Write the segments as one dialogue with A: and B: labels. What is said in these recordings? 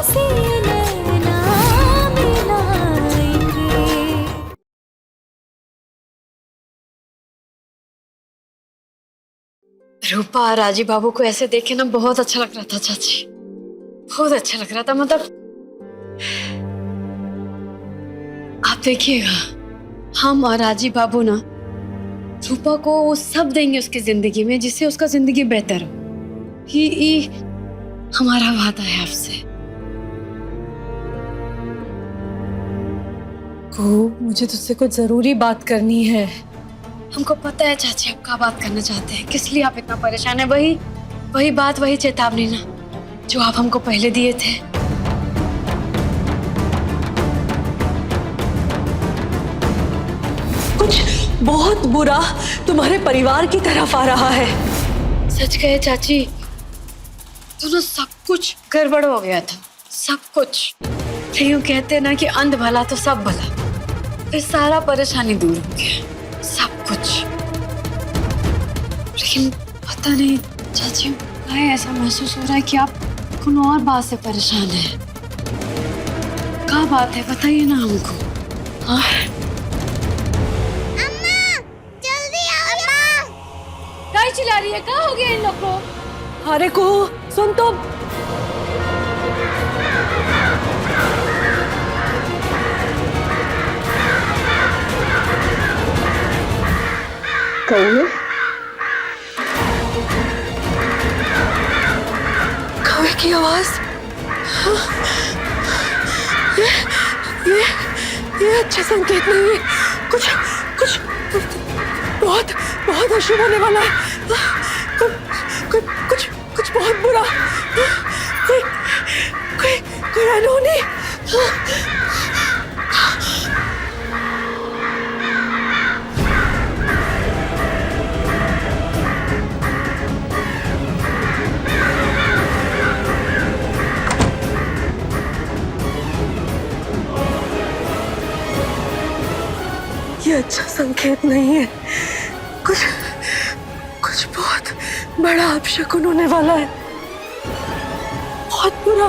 A: से नैना मिलाएंगे।
B: रूपा और राजीव बाबू को ऐसे देखे ना बहुत अच्छा लग रहा था चाची, बहुत अच्छा लग रहा था। मतलब आप देखिएगा, हम और राजीव बाबू ना रूपा को वो सब देंगे उसकी जिंदगी में जिससे उसका जिंदगी बेहतर हो। ही हमारा वादा है आपसे।
C: मुझे तुझसे कुछ जरूरी बात करनी है।
B: हमको पता है चाची आप क्या बात करना चाहते हैं, किस लिए आप इतना परेशान है। वही बात, वही चेतावनी ना जो आप हमको पहले दिए थे।
C: कुछ बहुत बुरा तुम्हारे परिवार की तरफ आ रहा है।
B: सच कहे चाची, तो ना सब कुछ गड़बड़ हो गया था, सब कुछ। यूं कहते ना कि अंध भला तो सब भला, फिर सारा परेशानी दूर हो गया, सब कुछ। लेकिन पता नहीं चाची, मुझे ऐसा महसूस हो रहा है कि आप कौन और बात से परेशान हैं। क्या बात है बताइए ना हमको। हाँ क्या चिल्ला रही है, क्या हो गया इन लोग को?
C: अरे कुहू सुन तो। कौवे की आवाज। ये अच्छा संकेत नहीं है। कुछ कुछ बहुत बहुत अशुभ होने वाला है। कुछ बहुत बुरा। कोई अनहोनी। ये अच्छा संकेत नहीं है। कुछ बहुत बड़ा अपशकुन होने वाला है, बहुत बुरा।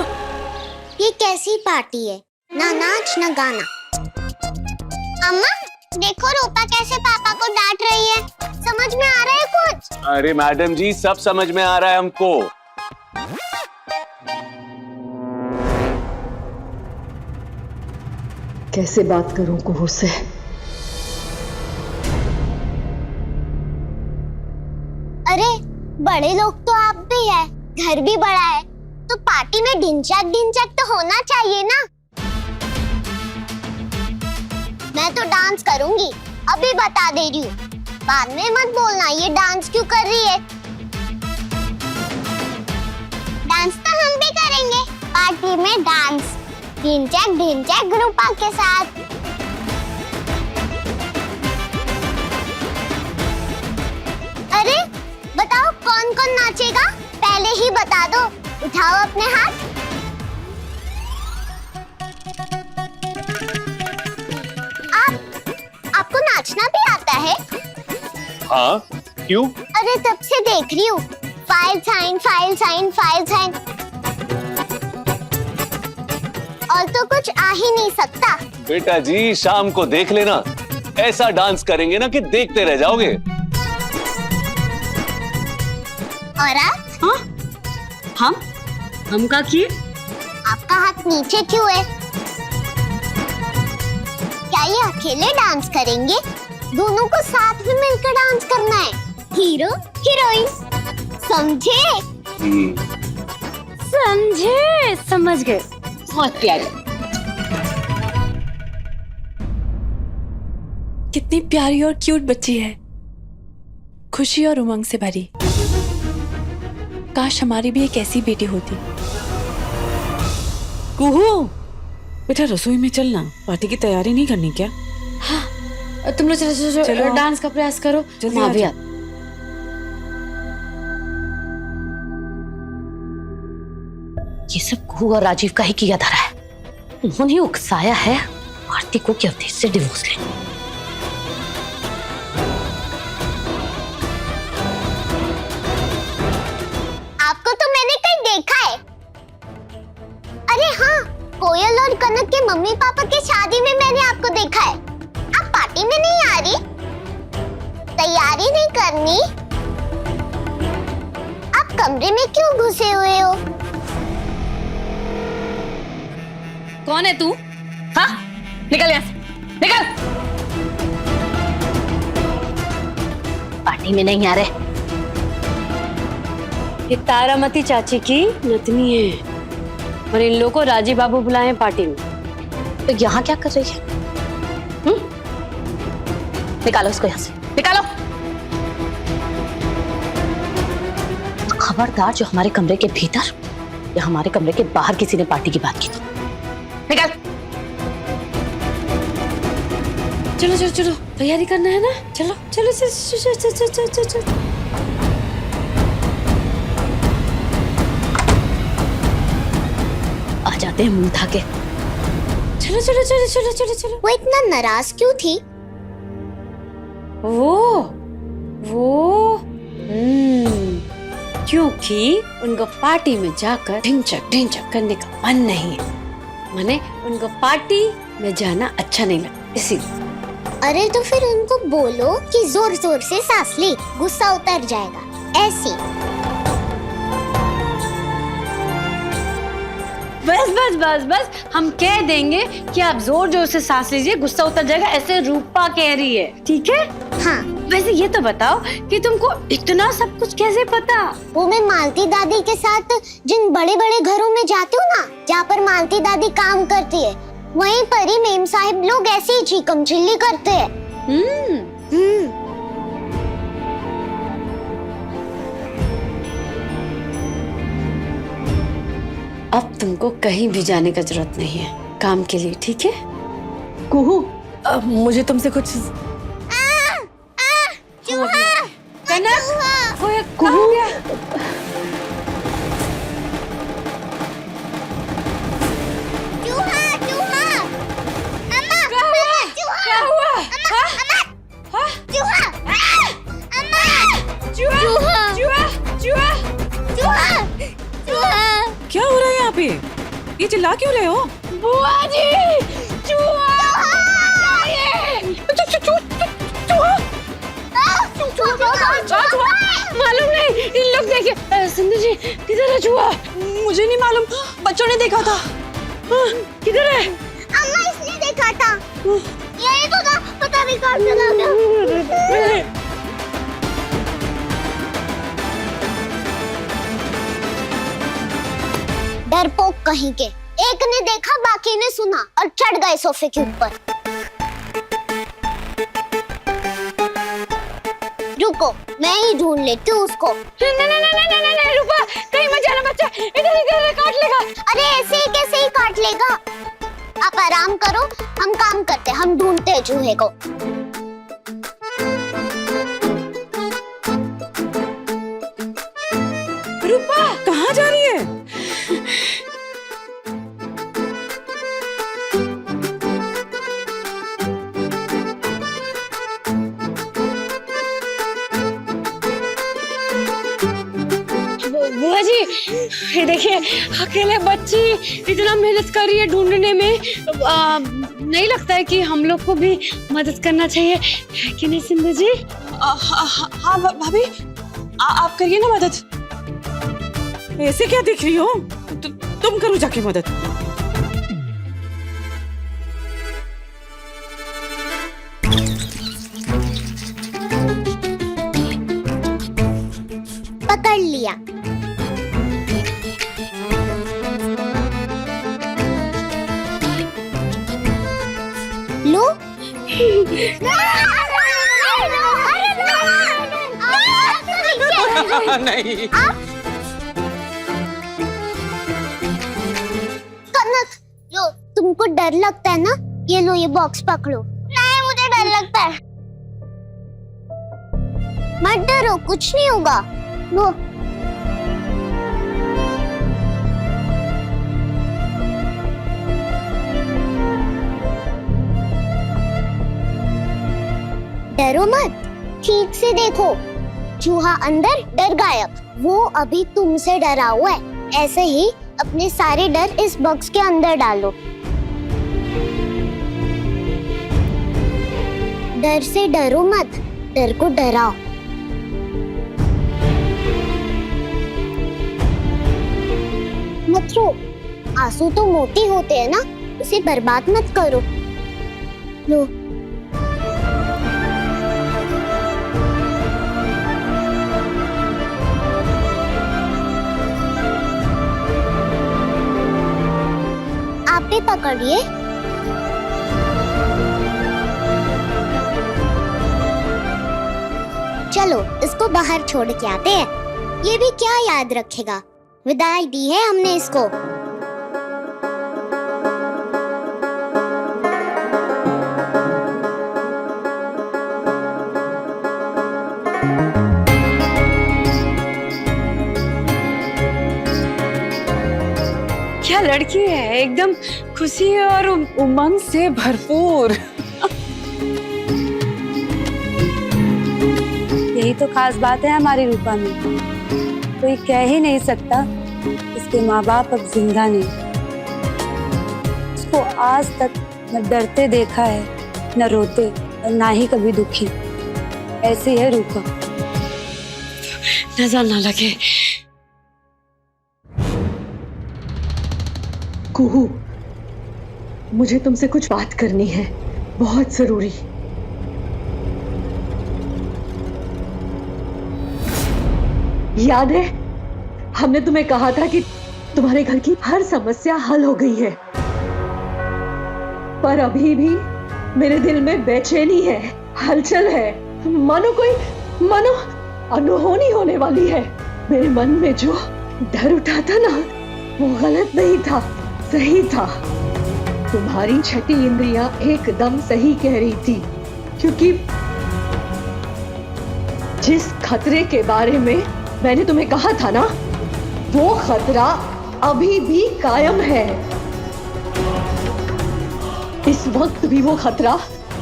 D: ये कैसी पार्टी है, ना नाच ना गाना। अम्मा देखो रूपा कैसे पापा को डांट रही है, समझ में आ रहा है कुछ?
E: अरे मैडम जी सब समझ में आ रहा है हमको।
C: कैसे बात करूं कुहू से?
D: अरे बड़े लोग तो आप भी है, घर भी बड़ा है, तो पार्टी में ढिंचैक तो होना चाहिए ना। मैं तो डांस करूंगी, अभी बता दे रही हूँ, बाद में मत बोलना ये डांस क्यों कर रही है। डांस तो हम भी करेंगे, पार्टी में डांस ढिंचैक रूपा के साथ। अरे बताओ कौन कौन नाचेगा, पहले ही बता दो, उठाओ अपने हाथ। आपको नाचना भी आता है?
E: हाँ क्यों?
D: अरे तब से देख रही हूँ, फाइल साइन। और तो कुछ आ ही नहीं सकता।
E: बेटा जी शाम को देख लेना, ऐसा डांस करेंगे ना कि देखते रह जाओगे।
D: और आप?
B: हाँ हम का किए?
D: आपका हाथ नीचे क्यों है? क्या ये अकेले डांस करेंगे? दोनों को साथ में मिलकर डांस करना है, हीरो हीरोइन, समझे?
B: समझ गए, बहुत प्यारी।
C: कितनी प्यारी और क्यूट बच्ची है, खुशी और उमंग से भरी। काश हमारी भी एक ऐसी बेटी होती।
F: कुहू बेटा रसोई में चलना, पार्टी की तैयारी नहीं करनी क्या?
B: हाँ तुम लोग चलो डांस का प्रयास करो,
F: जल्दी
B: मैं भी
F: आ
B: आती।
G: ये सब कुहू और राजीव का ही किया धरा है। उन्होंने उकसाया है आरती को कि अवधेश से डिवोर्स ले।
D: आपको तो मैंने कहीं देखा है। अरे हाँ, कोयल और कनक के मम्मी पापा की शादी में मैंने आपको देखा है। आप पार्टी में नहीं आ रही? तैयारी नहीं करनी? आप कमरे में क्यों घुसे हुए हो?
G: कौन है तू? हाँ, निकल यहाँ से, निकल। पार्टी में नहीं आ रहे।
B: ये तारामती चाची की नतनी है और इन लोगों को राजीव बाबू बुलाए हैं पार्टी में।
G: तो यहाँ क्या कर रही है? निकालो इसको यहाँ से, निकालो। खबरदार, जो हमारे कमरे के भीतर या हमारे कमरे के बाहर किसी ने पार्टी की बात की तो निकाल।
B: चलो चलो चलो, तैयारी करना है ना। चलो चलो चलो चलो चलो चलो चलो चलो।
G: आ जाते हैं मुंह उठा के।
B: चलो चलो चलो चलो चलो चलो।
D: वो इतना नाराज क्यों थी?
B: वो क्योंकि उनको पार्टी में जाकर ढिंचक करने का मन नहीं है। माने उनको पार्टी में जाना अच्छा नहीं लगता, इसीलिए।
D: अरे तो फिर उनको बोलो कि जोर जोर से सांस ले, गुस्सा उतर जाएगा। ऐसी
B: बस बस बस बस, हम कह देंगे कि आप जोर जोर से सांस लीजिए, गुस्सा उतर जाएगा, ऐसे रूपा कह रही है, ठीक है?
D: हाँ।
B: वैसे ये तो बताओ कि तुमको इतना सब कुछ कैसे पता?
D: वो मैं मालती दादी के साथ जिन बड़े बड़े घरों में जाती हूँ ना, जहाँ पर मालती दादी काम करती है, वहीं पर ही मेम साहिब लोग ऐसे ही चीकम चिल्ली करते हैं।
B: अब तुमको कहीं भी जाने का जरूरत नहीं है काम के लिए, ठीक है?
C: कुहू, अब मुझे तुमसे कुछ
B: कनक,
C: कुहू, क्या हो रहा है यहाँ पे? ये चिल्ला क्यों रहे हो?
B: बुआ जी, मालूम नहीं, इन लोग देखिए। सिंधु जी, किधर है चूहा?
C: मुझे नहीं मालूम, बच्चों ने देखा था।
B: किधर है?
D: अम्मा, इसने देखा था। यही तो था, पता नहीं कहाँ चला गया। डरपोक कहीं के, एक ने देखा, बाकी ने सुना और चढ़ गए सोफे के ऊपर। रुको, मैं ही ढूंढ लेती हूँ उसको।
B: नहीं, रुको, कहीं मत जाना बच्चा, इधर इधर काट लेगा।
D: अरे ऐसे ही कैसे ही काट लेगा? आप आराम करो, हम काम करते हैं, हम ढूंढते हैं चूहे को।
C: रूपा, कहाँ जा रही है?
B: बुआ जी, ये देखिए, अकेले बच्ची इतना मेहनत कर रही है ढूंढने में। नहीं लगता है कि हम लोग को भी मदद करना चाहिए, है कि नहीं सिंधु जी?
C: हाँ भाभी, आप करिए ना मदद। ऐसे क्या दिख रही हो? तुम करो जाके मदद।
D: पकड़ लिया। लो।
C: नहीं।
D: कनक, लो, तुमको डर लगता है ना? ये लो, ये बॉक्स पकड़ो। नहीं, मुझे डर लगता है। मत डरो, कुछ नहीं होगा। लो। डरो मत, ठीक से देखो। चूहा अंदर, डर गायब। वो अभी तुमसे डरा हुआ है। ऐसे ही अपने सारे डर इस बॉक्स के अंदर डालो। डर से डरो मत, डर को डराओ। मत रो, आंसू तो मोती होते हैं ना, उसे बर्बाद मत करो। लो। आप भी पकड़िए। चलो इसको बाहर छोड़ के आते हैं। ये भी क्या याद रखेगा, विदाई दी है हमने इसको।
B: क्या लड़की है, एकदम खुशी और उमंग से भरपूर।
A: यही तो खास बात है हमारी रूपा में। कोई कह ही नहीं सकता इसके माँ बाप अब जिंदा नहीं। उसको आज तक न डरते देखा है, न रोते और ना ही कभी दुखी। ऐसी है रूपा।
B: नजर ना लगे।
H: कुहू, मुझे तुमसे कुछ बात करनी है, बहुत जरूरी। याद है हमने तुम्हें कहा था कि तुम्हारे घर की हर समस्या हल हो गई है, पर अभी भी मेरे दिल में बेचैनी है, हलचल है, मानो अनहोनी होने वाली है। मेरे मन में जो डर उठा था ना, वो गलत नहीं था, सही था। तुम्हारी छठी इंद्रियां एकदम सही कह रही थी, क्योंकि जिस खतरे के बारे में मैंने तुम्हें कहा था ना, वो खतरा अभी भी कायम है। इस वक्त भी वो खतरा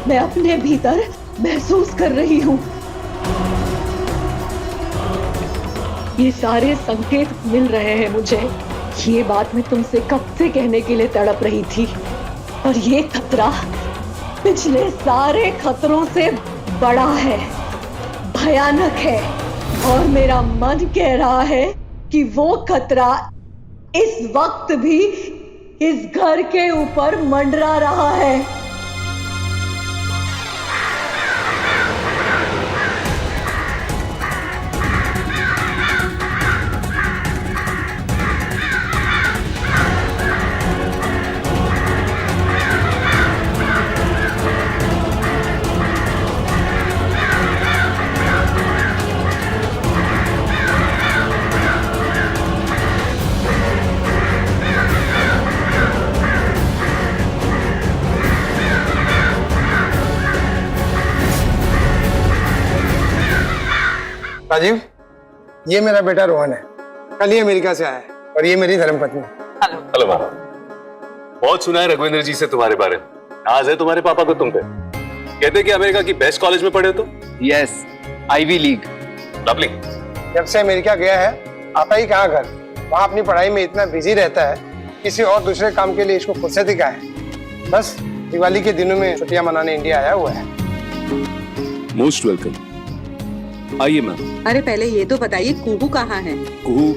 H: मैं अपने भीतर महसूस कर रही हूं। ये सारे संकेत मिल रहे हैं मुझे। ये बात मैं तुमसे कब से कहने के लिए तड़प रही थी, और ये खतरा पिछले सारे खतरों से बड़ा है, भयानक है, और मेरा मन कह रहा है कि वो खतरा इस वक्त भी इस घर के ऊपर मंडरा रहा है।
I: राजीव, ये मेरा बेटा रोहन है, कल ही अमेरिका से आया है, और ये मेरी धर्मपत्नी।
E: हेलो मामा। बहुत सुना है रघुवेंद्र जी से तुम्हारे बारे में, नाज है तुम्हारे पापा को तुम पे। कहते कि अमेरिका की बेस्ट कॉलेज में पढ़े हो तुम।
J: Yes, Ivy League.
E: लवली।
I: जब से अमेरिका गया है, आता ही कहाँ घर, वहाँ अपनी पढ़ाई में इतना बिजी रहता है, किसी और दूसरे काम के लिए इसको फुर्सत ही कहाँ है। बस दिवाली के दिनों में छुट्टियां मनाने इंडिया आया हुआ है।
E: मोस्ट वेलकम, आइए मैम।
C: अरे पहले ये तो बताइए कुहू कहाँ है?
E: कुहू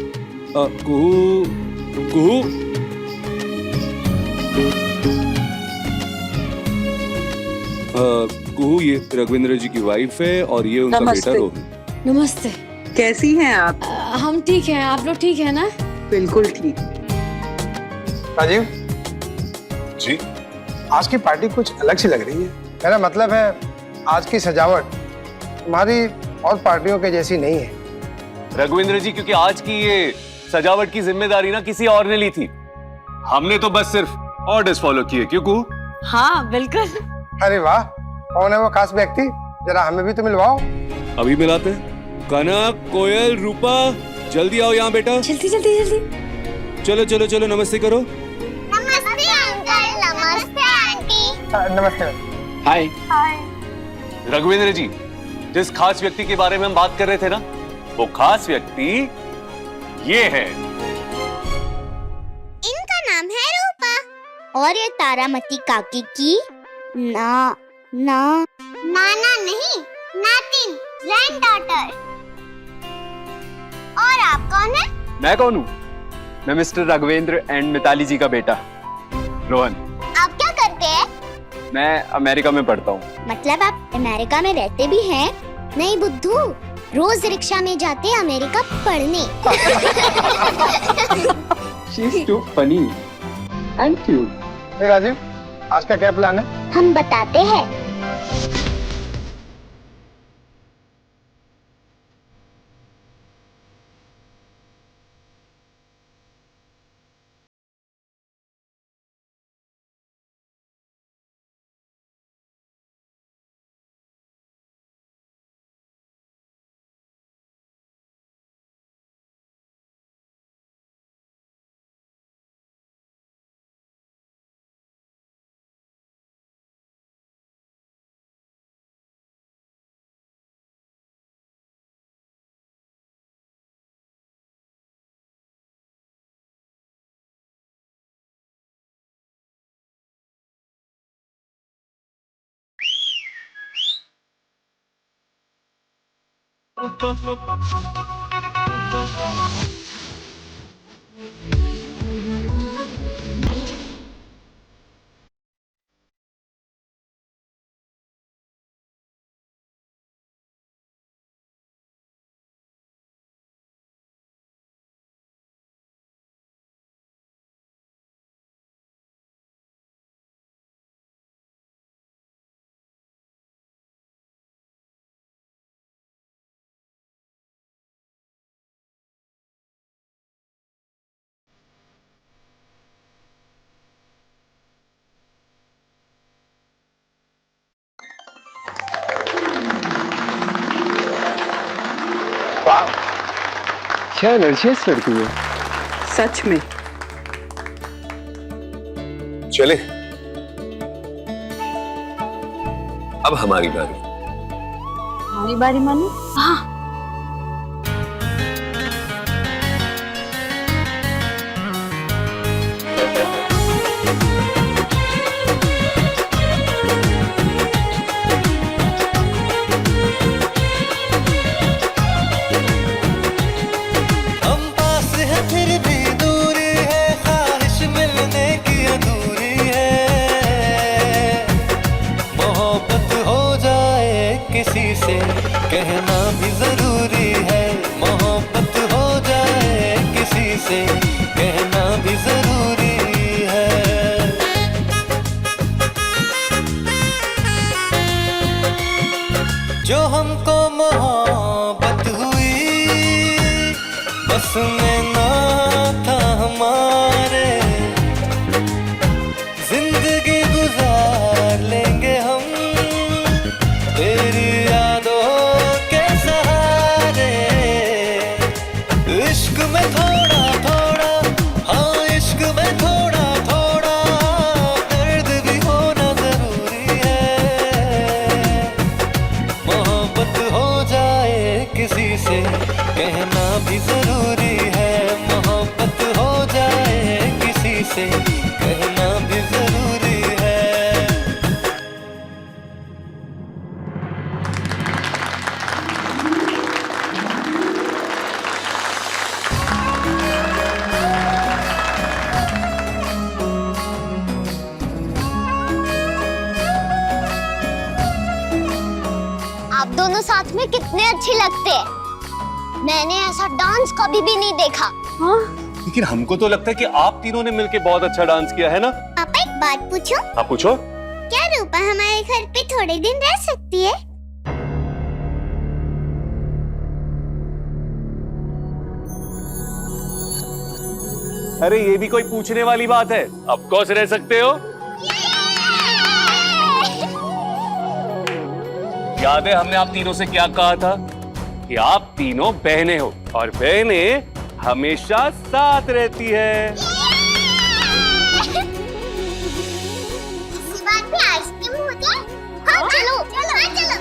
E: कुहू ये रघुवेंद्र जी की वाइफ है, और ये उनका बेटा रोहन।
B: नमस्ते।
C: कैसी हैं आप?
B: हम ठीक हैं, आप लोग ठीक है ना?
C: बिल्कुल ठीक।
I: राजीव
E: जी,
I: आज की पार्टी कुछ अलग सी लग रही है। मेरा मतलब है, आज की सजावट तुम्हारी और पार्टियों के जैसी नहीं है।
E: रघुवेंद्र जी, क्योंकि आज की ये सजावट की जिम्मेदारी ना किसी और ने ली थी, हमने तो बस सिर्फ ऑर्डर्स फॉलो किए। क्यों कुहू?
B: हाँ बिल्कुल।
I: अरे वाह, कौन है वो खास व्यक्ति, जरा हमें भी तो मिलवाओ।
E: अभी मिलाते हैं। कनक, कोयल, रूपा, जल्दी आओ यहाँ बेटा।
B: जल्दी जल्दी जल्दी।
E: चलो चलो चलो, नमस्ते करो।
D: नमस्ते अंकल, नमस्ते आंटी।
I: नमस्ते।
J: हाय।
E: रघुवेंद्र जी, जिस खास व्यक्ति के बारे में हम बात कर रहे थे ना, वो खास व्यक्ति ये है।
D: और ये तारामती काकी की नाना नहीं, नातिन, ग्रैंड डॉटर। और आप कौन है?
J: मैं कौन हूँ? मैं मिस्टर राघवेंद्र एंड मिताली जी का बेटा रोहन।
D: आप क्या करते हैं?
J: मैं अमेरिका में पढ़ता हूँ।
D: मतलब आप अमेरिका में रहते भी हैं? नहीं बुद्धू, रोज रिक्शा में जाते हैं अमेरिका पढ़ने।
J: She's too funny and cute.
I: hey, Rajiv, आज का क्या प्लान है?
D: हम बताते हैं।
J: क्या एनर्जियस लड़की है।
F: सच में।
E: चले, अब हमारी बारी।
A: हमारी बारी मानो? हाँ।
K: किसी से कहना भी जरूरी है, मोहब्बत हो जाए किसी से कहना भी जरूरी है। जो हमको मोहब्बत हुई बस में ना था हमारे, जिंदगी गुजार लेंगे हम तेरी यादों के सहारे। इश्क में थोड़ा थोड़ा, हाँ इश्क में थोड़ा थोड़ा दर्द भी होना जरूरी है। मोहब्बत हो जाए किसी से कहना भी जरूरी है, मोहब्बत हो जाए किसी से कहना भी जरूरी है।
D: आप दोनों साथ में कितने अच्छे लगते हैं। मैंने ऐसा डांस कभी भी नहीं देखा।
A: हाँ?
E: लेकिन हमको तो लगता है कि आप तीनों ने मिलके बहुत अच्छा डांस किया है ना।
D: पापा एक बात पूछूं?
E: आप पूछो।
D: क्या रूपा हमारे घर पे थोड़े दिन रह सकती है?
E: अरे ये भी कोई पूछने वाली बात है, ऑफ कोर्स रह सकते हो। याद है हमने आप तीनों से क्या कहा था कि आप तीनों बहनें हो और बहनें हमेशा साथ रहती है।
D: इसी बात पे आइसक्रीम हो जाए? हाँ चलो चलो हाँ चलो।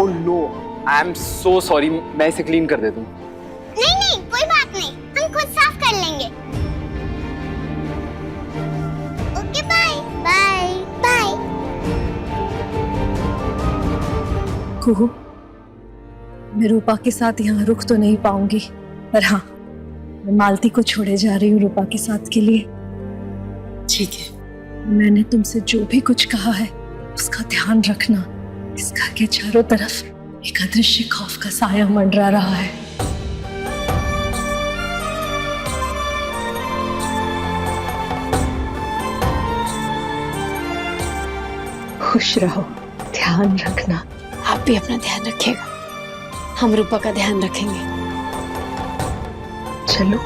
J: Oh no, I am so sorry, मैं इसे क्लीन कर देता हूँ।
D: नहीं नहीं कोई बात नहीं, हम खुद साफ कर लेंगे। Okay bye bye bye.
B: Kuhu, मैं रूपा के साथ यहाँ रुक तो नहीं पाऊंगी, पर हाँ, मैं मालती को छोड़े जा रही हूँ रूपा के साथ के लिए। ठीक है, मैंने तुमसे जो भी कुछ कहा है उसका ध्यान रखना। इस घर के चारों तरफ एक अदृश्य खौफ का साया मंडरा रहा है। खुश रहो, ध्यान रखना। आप भी अपना ध्यान रखिएगा, हम रूपा का ध्यान रखेंगे। चलो।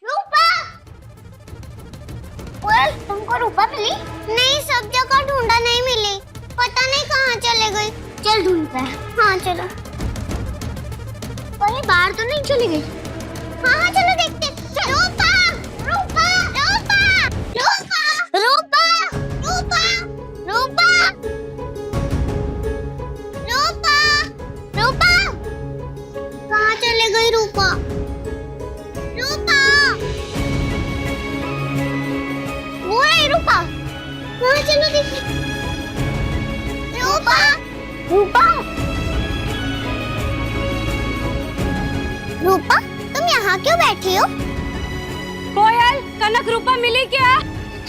D: रूपा, तुमको रूपा मिली? नहीं, सब जगह ढूंढा, नहीं मिली। पता नहीं कहाँ चले गई। चल ढूंढते हैं। हाँ चलो। कहीं बाहर तो नहीं चली गई? हाँ हाँ चलो देखते। रूपा, रूपा, रूपा, रूपा, रूपा, रूपा, रूपा, रूपा, रूपा, कहाँ चले गई रूपा? रूपा, वो है रूपा। कहाँ चलो देखते। रूपा, रूपा, रूपा, तुम यहाँ क्यों बैठी हो?
A: कोयल, कनक रूपा मिली क्या?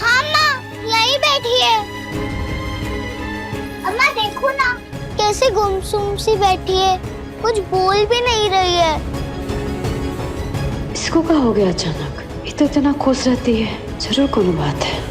D: हाँ माँ, यही बैठी है। अम्मा देखो ना, कैसे गुमसुम सी बैठी है, कुछ बोल भी नहीं रही है।
B: इसको क्या हो गया अचानक? ये तो इतना खुश रहती है, जरूर कोई बात है।